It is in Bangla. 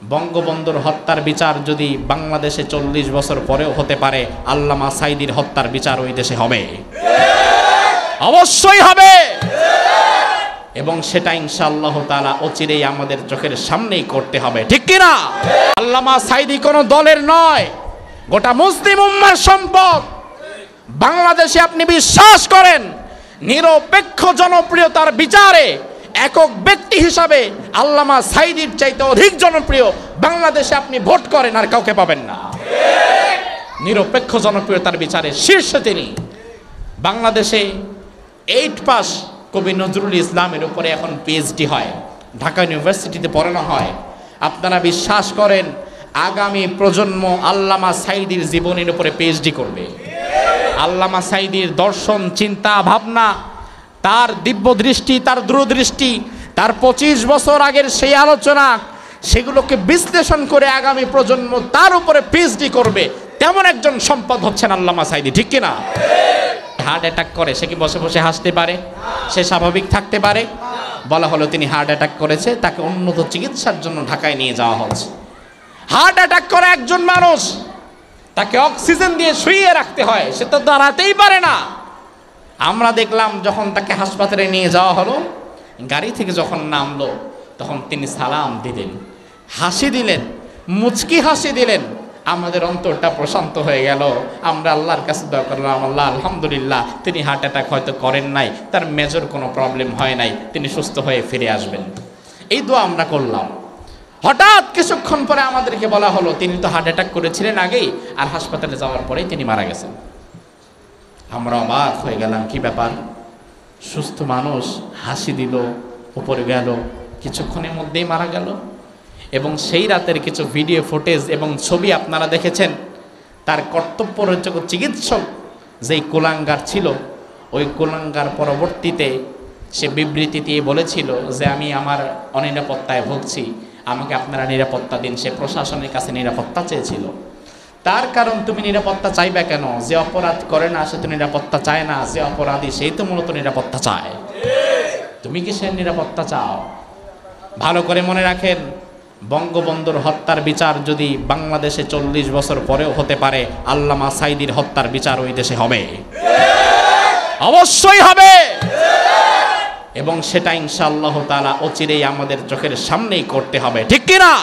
বঙ্গবন্ধুর হত্যার বিচার যদি বাংলাদেশে 40 বছর পরেও হতে পারে, আল্লামা সাঈদীর হত্যার বিচার ওই দেশে হবে, অবশ্যই হবে। এবং সেটা ইনশাআল্লাহ তাআলা অচিরেই আমাদের চোখের সামনেই করতে হবে, ঠিক কি না? আল্লামা সাঈদী কোনো দলের নয়, গোটা মুসলিম উম্মার সম্পদ। বাংলাদেশে আপনি বিশ্বাস করেন নিরপেক্ষ জনপ্রিয়তার বিচারে একক ব্যক্তি হিসাবে আল্লামা সাঈদীর চাইতে অধিক জনপ্রিয় বাংলাদেশে আপনি ভোট করেন আর কাউকে পাবেন না। নিরপেক্ষ জনপ্রিয়তার বিচারে শীর্ষে তিনি। বাংলাদেশে 8 পাস কবি নজরুল ইসলামের উপরে এখন পিএইচডি হয়, ঢাকা ইউনিভার্সিটিতে পড়ানো হয়। আপনারা বিশ্বাস করেন আগামী প্রজন্ম আল্লামা সাঈদীর জীবনীর উপরে পিএইচডি করবে। আল্লামা সাঈদীর দর্শন, চিন্তা, ভাবনা, তার দিব্য দৃষ্টি, তার দূরদৃষ্টি, তার 25 বছর আগের সেই আলোচনা, সেগুলোকে বিশ্লেষণ করে আগামী প্রজন্ম তার উপরে পিএইচডি করবে। তেমন একজন সম্পদ হচ্ছেন আল্লামা সাঈদী, ঠিক কিনা? হার্ট অ্যাটাক করে, সে কি বসে বসে হাসতে পারে? সে স্বাভাবিক থাকতে পারে? বলা হলো তিনি হার্ট অ্যাটাক করেছে, তাকে উন্নত চিকিৎসার জন্য ঢাকায় নিয়ে যাওয়া হচ্ছে। হার্ট অ্যাটাক করে একজন মানুষ, তাকে অক্সিজেন দিয়ে শুইয়ে রাখতে হয়, সে তো দাঁড়াতেই পারে না। আমরা দেখলাম যখন তাকে হাসপাতালে নিয়ে যাওয়া হলো, গাড়ি থেকে যখন নামলো তখন তিনি সালাম দিলেন, হাসি দিলেন, মুচকি হাসি দিলেন। আমাদের অন্তরটা প্রশান্ত হয়ে গেল। আমরা আল্লাহর কাছে দোয়া করলাম, আল্লাহ আলহামদুলিল্লাহ, তিনি হার্ট অ্যাটাক হয়তো করেন নাই, তার মেজর কোনো প্রবলেম হয় নাই, তিনি সুস্থ হয়ে ফিরে আসবেন। এই দোয়া আমরা করলাম। হঠাৎ কিছুক্ষণ পরে আমাদেরকে বলা হলো তিনি তো হার্ট অ্যাটাক করেছিলেন আগেই, আর হাসপাতালে যাওয়ার পরেই তিনি মারা গেছেন। আমরা অবাক হয়ে গেলাম, কি ব্যাপার? সুস্থ মানুষ হাসি দিল, উপরে গেল, কিছুক্ষণের মধ্যেই মারা গেল। এবং সেই রাতের কিছু ভিডিও ফুটেজ এবং ছবি আপনারা দেখেছেন। তার কর্তব্যরত চিকিৎসক যেই কুলাঙ্গার ছিল, ওই কুলাঙ্গার পরবর্তীতে সে বিবৃতি দিয়ে বলেছিল যে আমি আমার অনিরাপত্তায় ভুগছি, আমাকে আপনারা নিরাপত্তা দিন। সে প্রশাসনের কাছে নিরাপত্তা চেয়েছিল। তার কারণ, তুমি নিরাপত্তা চাইবে কেন? যে অপরাধ করে না সে তো নিরাপত্তা চায় না, যে অপরাধী সেই তো মূলত নিরাপত্তা চায়। তুমি কি সে নিরাপত্তা চাও? ভালো করে মনে রাখেন, বঙ্গবন্ধুর হত্যার বিচার যদি বাংলাদেশে 40 বছর পরেও হতে পারে, আল্লামা সাঈদীর হত্যার বিচার ওই দেশে হবে, অবশ্যই হবে। এবং সেটা ইনশাআল্লাহ তাআলা অচিরেই আমাদের চোখের সামনেই করতে হবে, ঠিক কিনা?